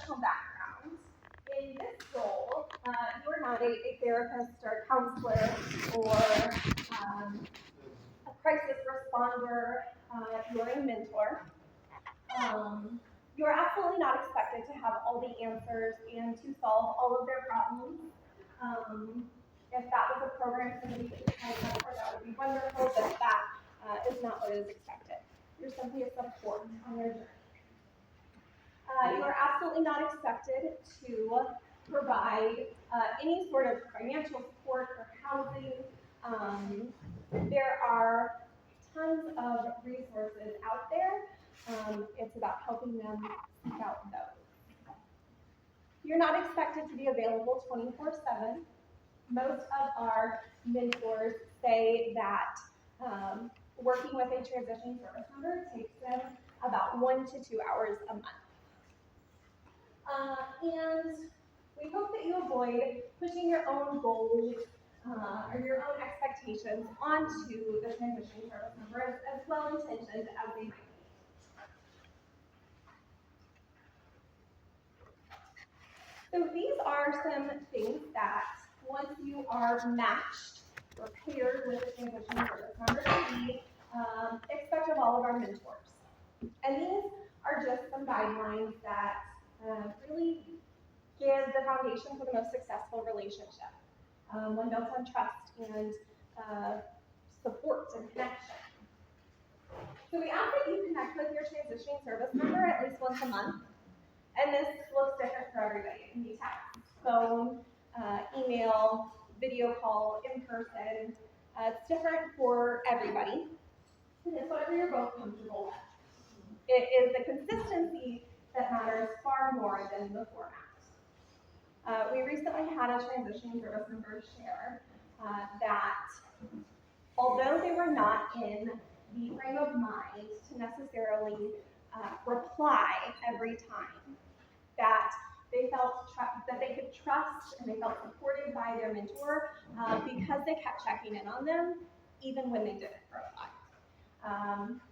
professional background. In this role, you are not a therapist or counselor or a crisis responder. You are a mentor. You are absolutely not expected to have all the answers and to solve all of their problems. If that was a program somebody could sign up for, that would be wonderful, but that is not what is expected. You're simply a support on your journey. You are absolutely not expected to provide any sort of financial support or housing. There are tons of resources out there. It's about helping them seek out those. You're not expected to be available 24/7. Most of our mentors say that working with a transition service member takes them about 1 to 2 hours a month. And we hope that you avoid pushing your own goals or your own expectations onto the transition service member, as well-intentioned as they might be. So these are some things that, once you are matched or paired with a transition service member, we expect of all of our mentors. And these are just some guidelines that really give the foundation for the most successful relationship, one built on trust and support and connection. So we ask that you connect with your transitioning service member at least once a month. And this looks different for everybody. It can be text, phone, email, video call, in person. It's different for everybody. And it's whatever you're both comfortable with. It is the consistency that matters far more than the format. We recently had a transitioning service member share that although they were not in the frame of mind to necessarily reply every time, that they felt that they could trust and they felt supported by their mentor because they kept checking in on them even when they didn't reply.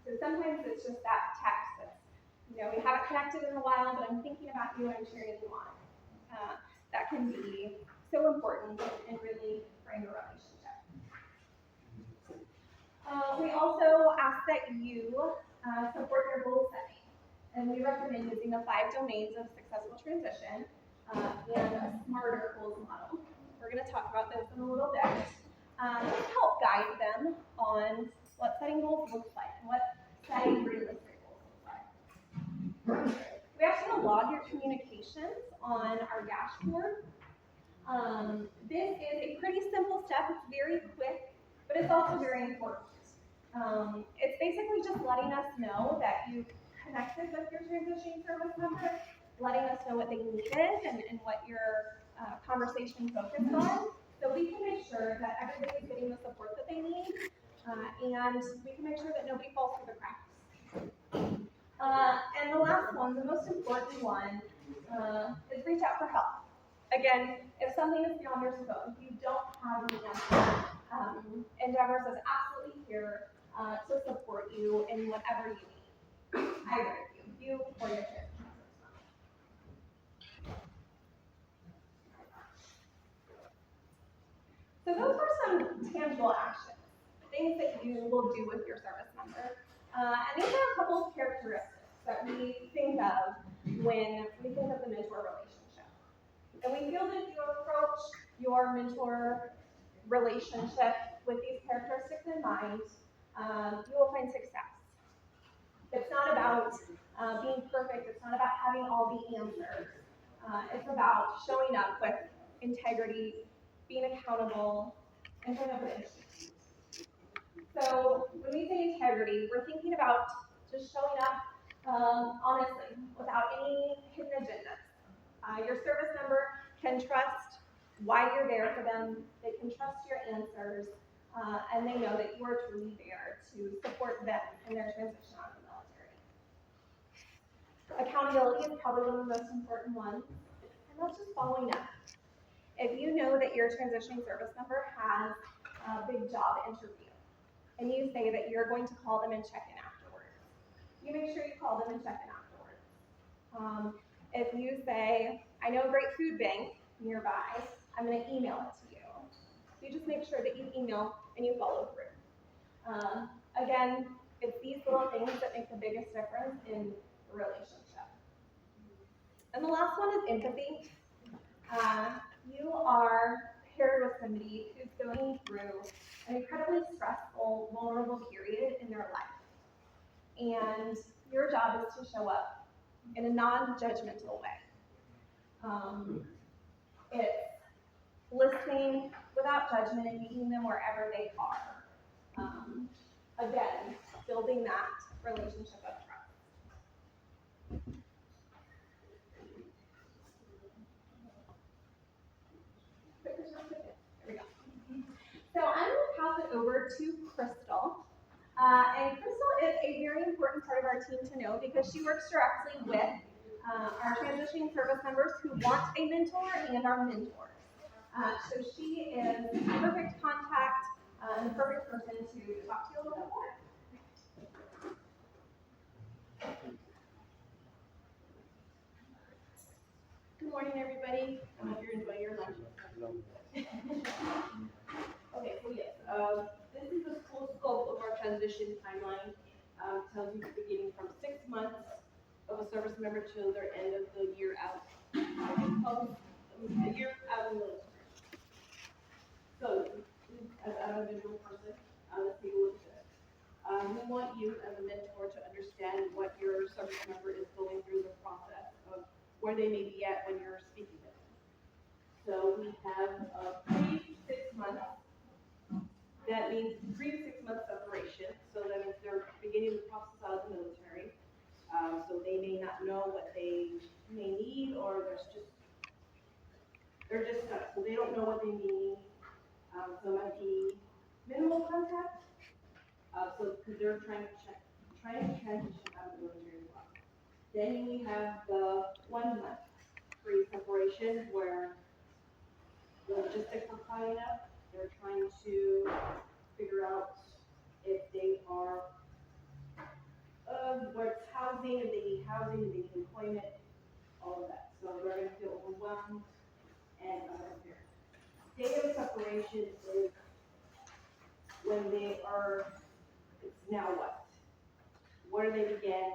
So sometimes it's just that text that's, we haven't connected in a while, but I'm thinking about you and I'm cheering you on. That can be so important and really bring a relationship. We also ask that you support your goal setting. And we recommend using the 5 domains of successful transition and a smarter goals model. We're going to talk about those in a little bit. Help guide them on what setting goals looks like and what setting realistic goals looks like. We actually want to log your communications on our dashboard. This is a pretty simple step. It's very quick, but it's also very important. It's basically just letting us know that you connected with your transitioning service member, letting us know what they needed and what your conversation focused on, so we can make sure that everybody is getting the support that they need, and we can make sure that nobody falls through the cracks. And the last one, the most important one, is reach out for help. Again, if something is beyond your scope, if you don't have the answer, Endeavors is absolutely here to support you in whatever you need. Either you or your kids. So those were some tangible actions, things that you will do with your service member. And these are a couple of characteristics that we think of when we think of the mentor relationship. And we feel that if you approach your mentor relationship with these characteristics in mind, you will find success. It's not about being perfect. It's not about having all the answers. It's about showing up with integrity, being accountable, and showing up with issues. So when we say integrity, we're thinking about just showing up honestly, without any hidden agendas. Your service member can trust why you're there for them. They can trust your answers, and they know that you are truly there to support them in their transition out of the military. Accountability is probably one of the most important ones, and that's just following up. If you know that your transitioning service member has a big job interview, and you say that you're going to call them and check in afterwards, you make sure you call them and check in afterwards. if you say, I know a great food bank nearby, I'm going to email it to you. You just make sure that you email and you follow through. Again, it's these little things that make the biggest difference in the relationship. And the last one is empathy. You are paired with somebody who's going through an incredibly stressful, vulnerable period in their life. And your job is to show up in a non-judgmental way. It's listening without judgment and meeting them wherever they are. Again, building that relationship of trust. There we go. So I'm going to pass it over to Crystal. And Crystal is a very important part of our team to know because she works directly with our transitioning service members who want a mentor and our mentors. So she is the perfect contact and the perfect person to talk to you a little bit more. Good morning, everybody. I hope you're enjoying your lunch. Okay, so yes, this is the full scope of our transition timeline. Tells you beginning from 6 months of a service member till their end of the year out. A year out in the military. So, as an individual person, let's take a look at this. We want you as a mentor to understand what your service member is going through the process of where they may be at when you're speaking to them. So we have 3 to 6 months. That means 3 to 6 months separation. So that means they're beginning the process out of the military. So they may not know what they may need, or they're just stuck. So they don't know what they need. So it might be minimal contact. So because they're trying to transition out of the military as well. Then we have the 1 month pre-separation where the logistics are piling up. They're trying to figure out if they are, where it's housing, if they need housing, if they need employment, all of that. So they're going to feel overwhelmed and unprepared. Day of separation is when they are, it's now what? Where do they begin?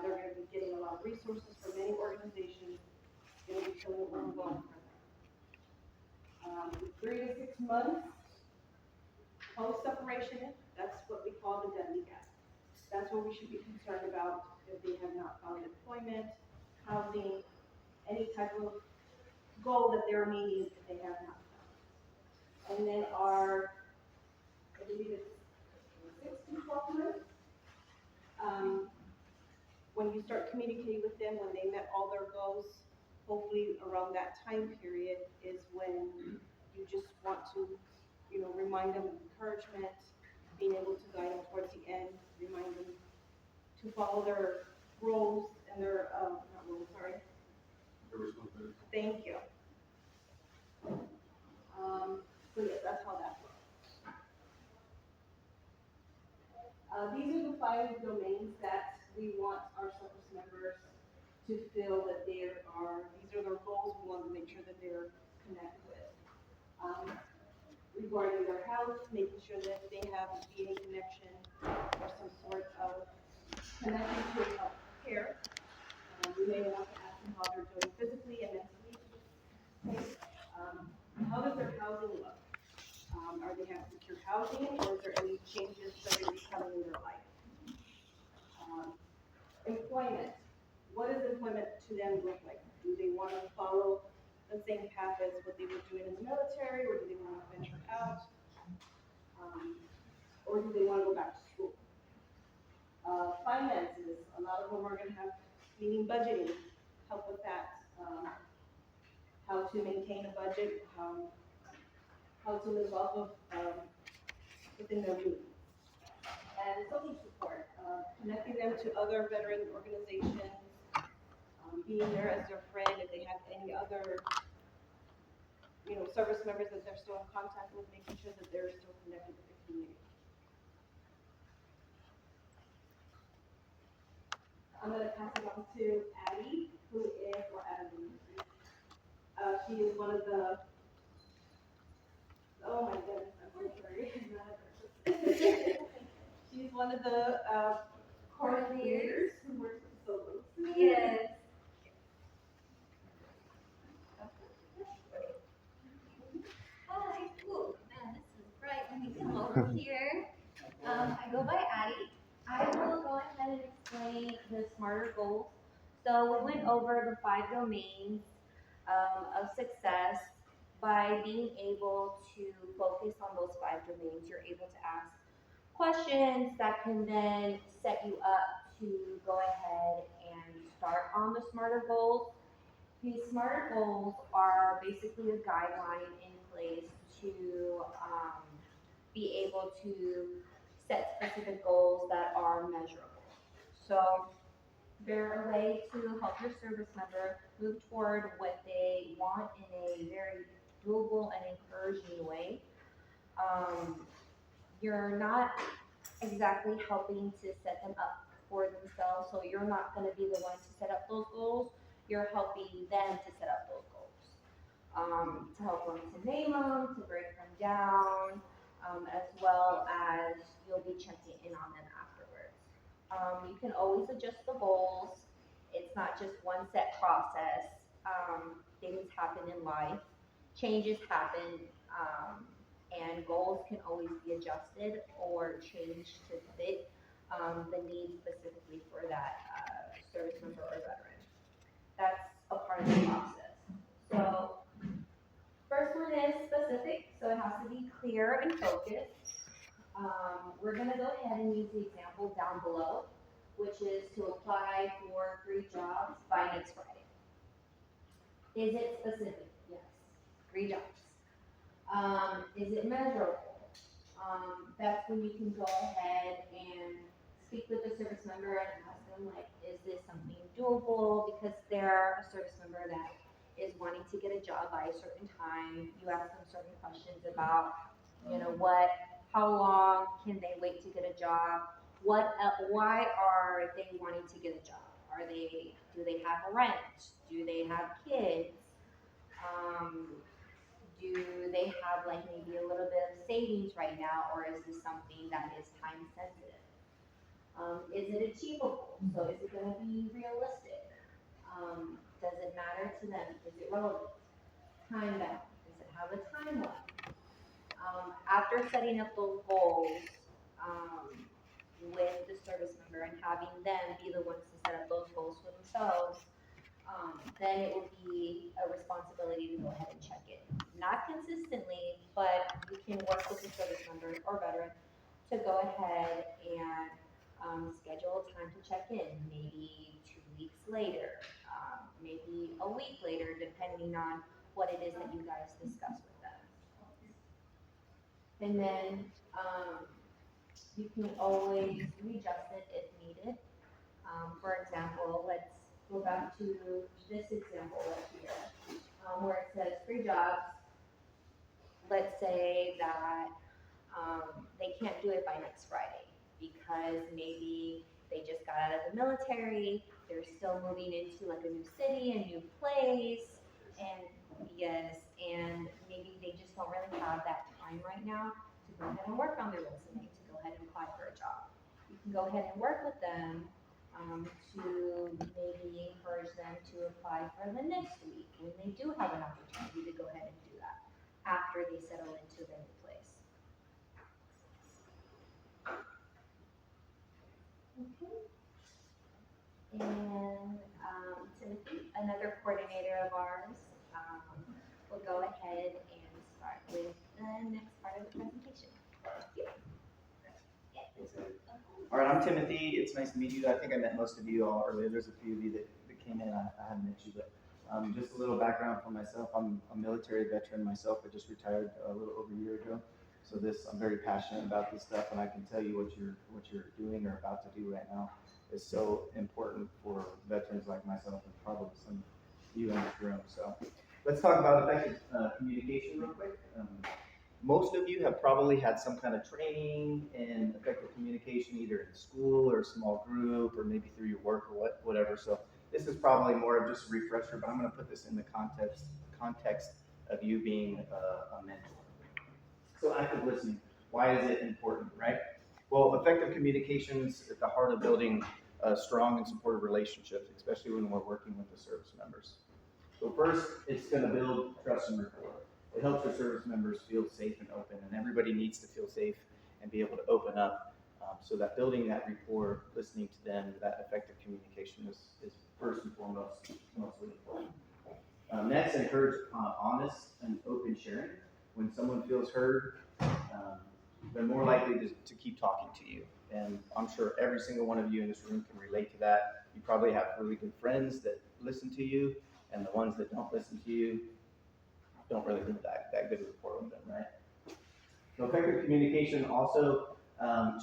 They're going to be getting a lot of resources from many organizations. It's going to be feeling overwhelmed for them. 3 to 6 months post-separation, that's what we call the deadly gap. That's what we should be concerned about if they have not found employment, housing, any type of goal that they're meeting if they have not found. And then our, I believe it's 6 to 12 months, when you start communicating with them, when they met all their goals, hopefully around that time period is when you just want to, remind them of encouragement, being able to guide them towards the end, remind them to follow their roles and their, not roles, sorry. Thank you. So yes, that's how that works. These are the 5 domains that we want our service members to feel that these are their goals. We want to make sure that they're connected with. Regarding their health, making sure that they have a DNA connection or some sort of connection to health care. We may want to ask them how they're doing physically and mentally. How does their housing look? Are they have secure housing, or is there any changes that are coming in their life? Employment. What does employment to them look like? Do they want to follow the same path as what they were doing in the military, or do they want to venture out? Or do they want to go back to school? Finances. A lot of them are going to have meaning budgeting, help with that. How to maintain a budget, how to live off of within their means. And social support, connecting them to other veteran organizations, being there as their friend if they have any other, service members that they're still in contact with, making sure that they're still connected with the community. I'm going to pass it on to Addie, who one of the, oh my goodness, I'm so sorry. I'm not at breakfast. She's one of the coordinators who works with solos. Yes. Hi. Ooh, man, this is bright. Let me come over here. I go by Addie. I will go ahead and explain the smarter goals. So we went over the 5 domains of success. By being able to focus on those 5 domains, you're able to ask questions that can then set you up to go ahead and start on the smarter goals. These smarter goals are basically a guideline in place to be able to set specific goals that are measurable. So they're a way to help your service member move toward what they want in a very doable and encouraging way. Um, you're not exactly helping to set them up for themselves, so you're not going to be the one to set up those goals. You're helping them to set up those goals, to help them to name them, to break them down, as well as you'll be checking in on them afterwards. You can always adjust the goals. It's not just one set process. Things happen in life, changes happen, and goals can always be adjusted or changed to fit the needs specifically for that service member or veteran. That's a part of the process. So first one is specific, so it has to be clear and focused. We're gonna go ahead and use the example down below, which is to apply for 3 jobs by next Friday. Is it specific? Yes. 3 jobs. Is it measurable? That's when you can go ahead and speak with the service member and ask them, like, is this something doable? Because they're a service member that is wanting to get a job by a certain time. You ask them certain questions about, how long can they wait to get a job? Why are they wanting to get a job? Do they have a rent? Do they have kids? Um, do they have like maybe a little bit of savings right now, or is this something that is time sensitive? Is it achievable? So is it going to be realistic? Does it matter to them? Is it relevant? Time bound? Does it have a timeline? After setting up those goals with the service member and having them be the ones to set up those goals for themselves, then it will be a responsibility to go ahead and check it. Not consistently, but you can work with the service member or veteran to go ahead and schedule a time to check in, maybe 2 weeks later, maybe a week later, depending on what it is that you guys discuss with them. And then you can always readjust it if needed. For example, let's go back to this example right here, where it says 3 jobs. Let's say that they can't do it by next Friday because maybe they just got out of the military, they're still moving into like a new city, a new place, and yes, and maybe they just don't really have that time right now to go ahead and work on their resume, to go ahead and apply for a job. You can go ahead and work with them to maybe encourage them to apply for the next week when they do have an opportunity to go ahead and do that after they settle into their new place. Okay. And Timothy, another coordinator of ours, will go ahead and start with the next part of the presentation. All right, I'm Timothy. It's nice to meet you. I think I met most of you all earlier. There's a few of you that came in. I haven't met you, but just a little background for myself. I'm a military veteran myself. I just retired a little over a year ago. So I'm very passionate about this stuff, and I can tell you what you're doing or about to do right now is so important for veterans like myself and probably some of you in this room. So let's talk about effective communication real quick. Most of you have probably had some kind of training in effective communication, either in school or a small group, or maybe through your work or whatever. So this is probably more of just a refresher, but I'm going to put this in the context of you being a mentor. So active listening, why is it important, right? Well, effective communication is at the heart of building strong and supportive relationships, especially when we're working with the service members. So first, it's going to build trust and rapport. It helps your service members feel safe and open, and everybody needs to feel safe and be able to open up. So that building that rapport, listening to them, that effective communication is first and foremost mostly important. Next, encourage honest and open sharing. When someone feels heard, they're more likely to keep talking to you. And I'm sure every single one of you in this room can relate to that. You probably have really good friends that listen to you, and the ones that don't listen to you don't really have that good rapport with them, right? So effective communication also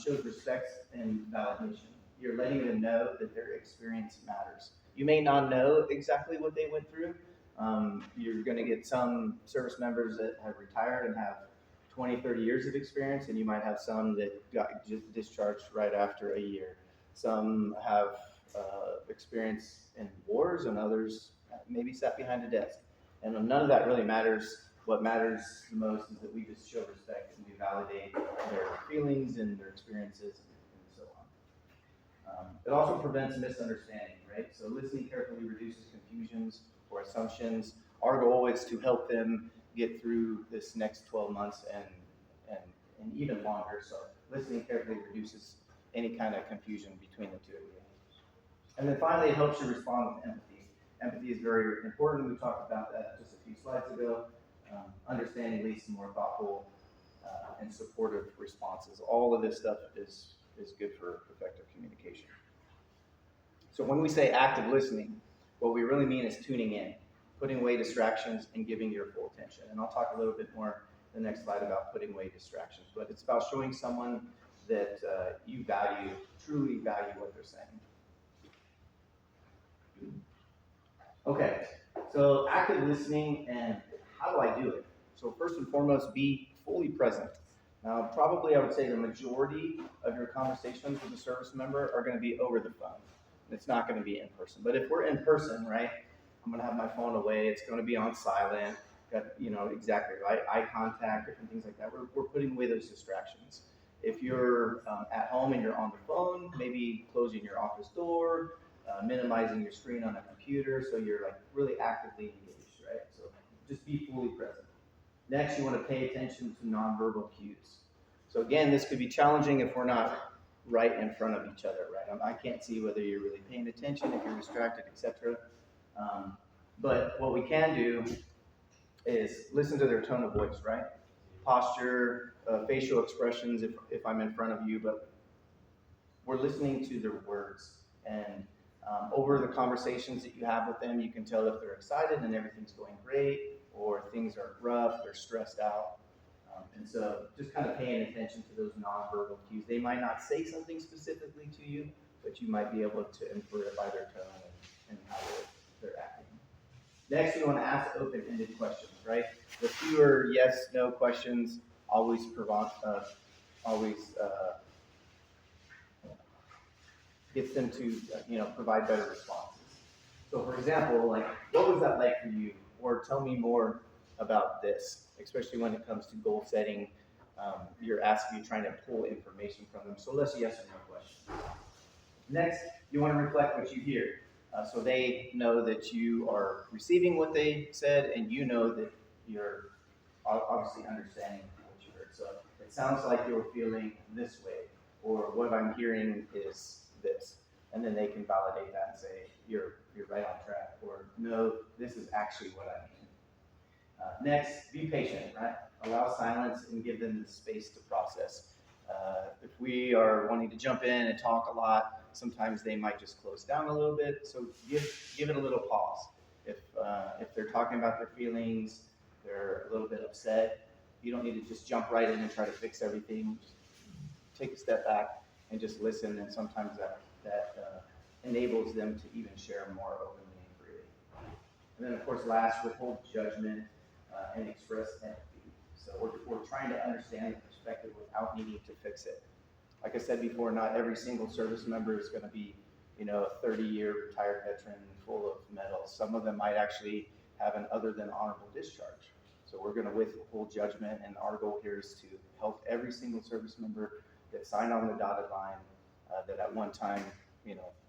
shows respect and validation. You're letting them know that their experience matters. You may not know exactly what they went through. You're going to get some service members that have retired and have 20, 30 years of experience, and you might have some that got just discharged right after a year. Some have experience in wars, and others maybe sat behind a desk. And none of that really matters. What matters the most is that we just show respect and we validate their feelings and their experiences and so on. It also prevents misunderstanding, right? So listening carefully reduces confusions or assumptions. Our goal is to help them get through this next 12 months and even longer. So listening carefully reduces any kind of confusion between the two of you. And then finally, it helps you respond with empathy. Empathy is very important. We talked about that just a few slides ago. Understanding leads to more thoughtful and supportive responses. All of this stuff is good for effective communication. So when we say active listening, what we really mean is tuning in, putting away distractions, and giving your full attention. And I'll talk a little bit more in the next slide about putting away distractions. But it's about showing someone that you value, truly value what they're saying. Okay, so active listening, and how do I do it? So first and foremost, be fully present. Now, probably I would say the majority of your conversations with a service member are going to be over the phone. It's not going to be in person. But if we're in person, right, I'm going to have my phone away. It's going to be on silent. Got, exactly right, eye contact, different things like that. We're putting away those distractions. If you're at home and you're on the phone, maybe closing your office door, minimizing your screen on a computer, so you're like really actively engaged, right? So just be fully present. Next, you want to pay attention to nonverbal cues. So again, this could be challenging if we're not right in front of each other, right? I can't see whether you're really paying attention, if you're distracted, etc. But what we can do is listen to their tone of voice, right? Posture, facial expressions if I'm in front of you, but we're listening to their words. And over the conversations that you have with them, you can tell if they're excited and everything's going great, or things are rough, they're stressed out. And so just kind of paying attention to those nonverbal cues. They might not say something specifically to you, but you might be able to infer it by their tone and how they're acting. Next, we want to ask open-ended questions, right? The fewer yes, no questions always gets them to provide better responses. So for example, like, what was that like for you? Or tell me more about this, especially when it comes to goal setting. You're trying to pull information from them. So less yes or no questions. Next, you want to reflect what you hear. So they know that you are receiving what they said, and you know that you're obviously understanding what you heard. So it sounds like you're feeling this way, or what I'm hearing is this. And then they can validate that and say, you're right on track, or no, this is actually what I mean. Next, be patient, right? Allow silence and give them the space to process. If we are wanting to jump in and talk a lot, sometimes they might just close down a little bit. So give it a little pause. If they're talking about their feelings, they're a little bit upset, you don't need to just jump right in and try to fix everything. Just take a step back and just listen, and sometimes that enables them to even share more openly and freely. And then, of course, last, withhold judgment and express empathy. So we're trying to understand the perspective without needing to fix it. Like I said before, not every single service member is going to be, a 30-year retired veteran full of medals. Some of them might actually have an other than honorable discharge. So we're gonna withhold judgment, and our goal here is to help every single service member that signed on the dotted line, that at one time,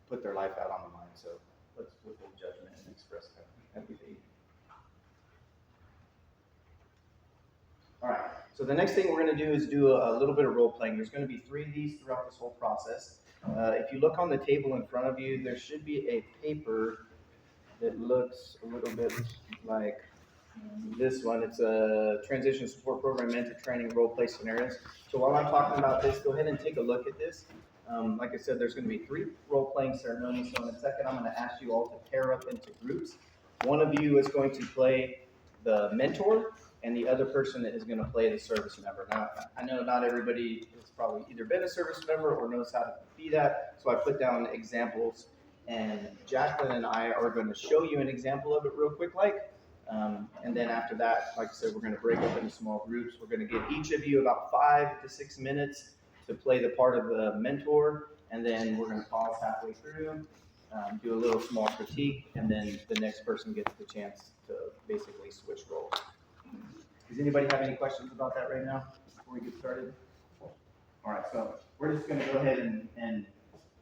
put their life out on the line. So let's withhold judgment and express empathy. All right, so the next thing we're gonna do is do a little bit of role playing. There's gonna be 3 of these throughout this whole process. If you look on the table in front of you, there should be a paper that looks a little bit like this one. It's a transition support program mentor training role play scenarios. So while I'm talking about this, go ahead and take a look at this. Like I said, there's going to be 3 role playing ceremonies. So in a second, I'm going to ask you all to pair up into groups. One of you is going to play the mentor, and the other person is going to play the service member. Now, I know not everybody has probably either been a service member or knows how to be that, so I put down examples, and Jacqueline and I are going to show you an example of it real quick, and then after that, like I said, we're going to break up into small groups. We're going to give each of you about 5 to 6 minutes to play the part of the mentor, and then we're going to pause halfway through, do a little small critique, and then the next person gets the chance to basically switch roles. Does anybody have any questions about that right now before we get started? All right, so we're just going to go ahead and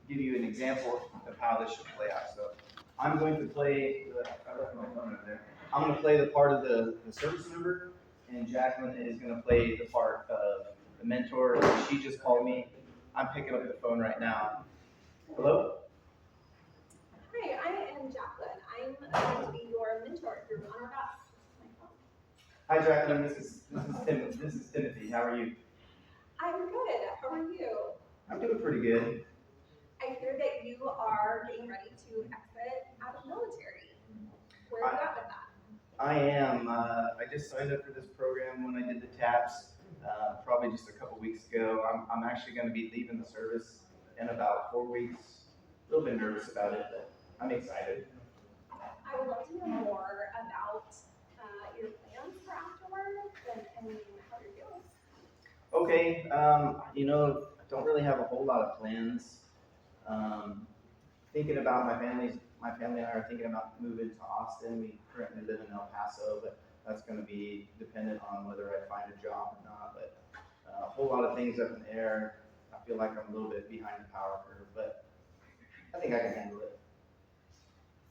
give you an example of how this should play out. So I'm going to play, I left my phone over there. I'm going to play the part of the service member, and Jacqueline is going to play the part of the mentor. She just called me. I'm picking up the phone right now. Hello? Hi, I am Jacqueline. I'm going to be your mentor through Honor Best. Hi, Jacqueline. This is Timothy. How are you? I'm good. How are you? I'm doing pretty good. I hear that you are getting ready to exit out of the military. Where are you at with that? I am. I just signed up for this program when I did the TAPS, probably just a couple weeks ago. I'm actually going to be leaving the service in about 4 weeks. A little bit nervous about it, but I'm excited. I would love to know more about your plans for afterwards and how you're feeling. Okay. I don't really have a whole lot of plans. Thinking about my family and I are thinking about moving to Austin. We currently live in El Paso, but that's going to be dependent on whether I find a job or not. But a whole lot of things up in the air. I feel like I'm a little bit behind the power curve, but I think I can handle it.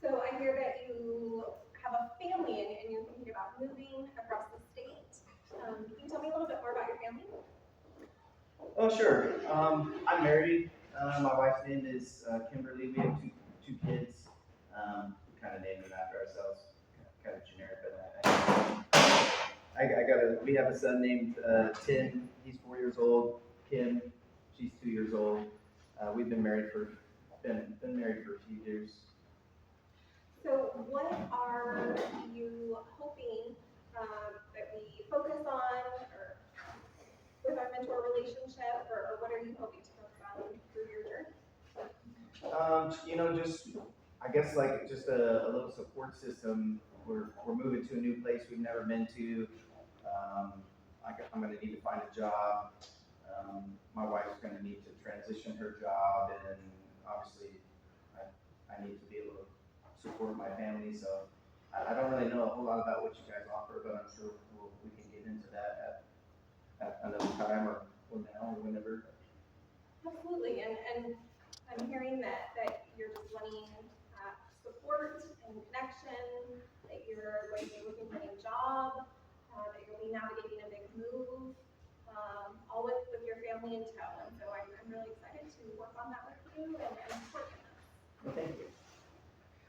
So I hear that you have a family and you're thinking about moving across the state. Can you tell me a little bit more about your family? Oh, sure. I'm married. My wife's name is Kimberly. We have two kids. We kind of named them after ourselves. Kind of generic, but we have a son named Tim. He's 4 years old. Kim, she's 2 years old. We've been married for a few years. So what are you hoping that we focus on or with our mentor relationship, or what are you hoping to focus on through your journey? I guess like just a little support system. We're moving to a new place we've never been to. I'm going to need to find a job. My wife's going to need to transition her job, and obviously I need to be able to support my family. So I don't really know a whole lot about what you guys offer, but I'm sure we can get into that at another time or now or whenever. Absolutely, and I'm hearing that you're just wanting support and connection, that you're going to be looking for a new job, that you'll be navigating a big move, all with your family in tow. And so I'm really excited to work on that with you and support you. Well, thank you.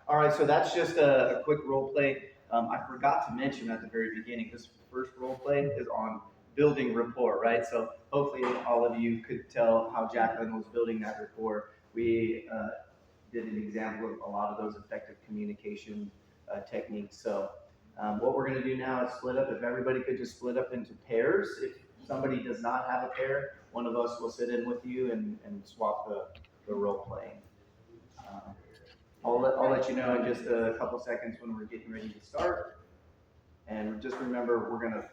All right, so that's just a quick role play. I forgot to mention at the very beginning, this first role play is on building rapport, right? So hopefully all of you could tell how Jacqueline was building that rapport. We did an example of a lot of those effective communication techniques. So what we're going to do now is split up. If everybody could just split up into pairs. If somebody does not have a pair, one of us will sit in with you and swap the role playing. I'll let you know in just a couple seconds when we're getting ready to start. And just remember, we're going to